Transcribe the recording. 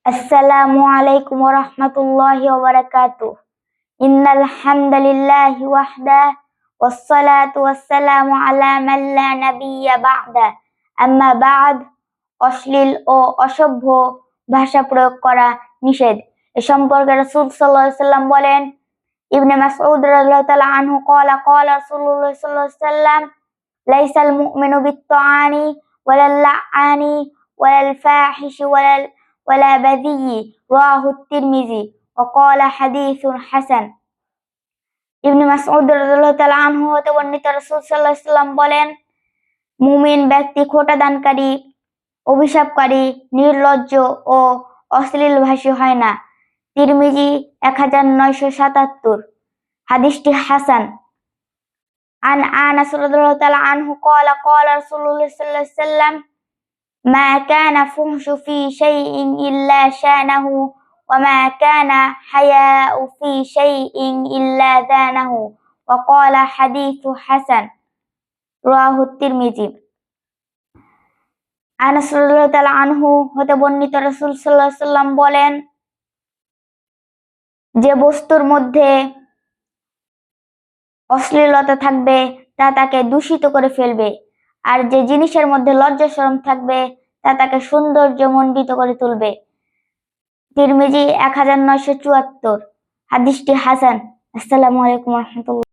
আসসালামু আলাইকুম ওয়া রাহমাতুল্লাহি ওয়া বারাকাতুহু। ইন্নাল হামদালিল্লাহি ওয়াহদা ওয়াসসালাতু ওয়াসসালামু আলা মান লা নাবিয়্যা বা'দা। আম্মা বা'দ। অশ্লীল ও অসভ্য ভাষা প্রয়োগ করা নিষেধ। এ সম্পর্কে রাসূল সাল্লাল্লাহু আলাইহি ওয়াসাল্লাম বলেন, ইবনে মাসউদ রাদিয়াল্লাহু তাআলা আনহু ক্বালা ক্বালা রাসূলুল্লাহ সাল্লাল্লাহু আলাইহি ওয়াসাল্লাম লাইসাল মুমিনু বিত-তাআনি ওয়ালাল লা'আনি ওয়ালাল ফাহিশি ওয়ালা বাযিয়্যি রাওয়াহু তিরমিজি ওয়া ক্বালা হাদীসুন হাসান। ইবনে মাসউদ রাদিয়াল্লাহু তাআলা আনহু হতে বর্ণিত, রাসূল সাল্লাল্লাহু আলাইহি ওয়াসাল্লাম বলেন, মুমিন ব্যক্তি খোঁটা দানকারী, অভিশাপকারী, নির্লজ্জ ও অশ্লীল ভাষী হয় না। তিরমিজি 1977। হাদিসটি হাসান। আন আনাস রাদিয়াল্লাহু তাআলা আনহু ক্বালা ক্বালা রাসূলুল্লাহ সাল্লাল্লাহু আলাইহি ওয়াসাল্লাম মা কানা ফুহশু ফি শাইইন ইল্লা শানাহু ওয়া মা কানা হায়াউ ফি শাইইন ইল্লা যানাহু ওয়া ক্বালা হাদীসু হাসান। রাওয়াহু তিরমিজি। আনাস রাদিয়াল্লাহু তাআলা আনহু হতে বর্ণিত, রাসূল সাল্লাল্লাহু আলাইহি ওয়াসাল্লাম বলেন, যে বস্তুর মধ্যে অশ্লীলতা থাকবে তা তাকে দূষিত করে ফেলবে, আর যে জিনিসের মধ্যে লজ্জা শরম থাকবে তা তাকে সৌন্দর্যমণ্ডিত করে তুলবে। তিরমিজি 1974। হাদিসটি হাসান। আসসালামু আলাইকুম ওয়া রাহমাতুল্লাহ।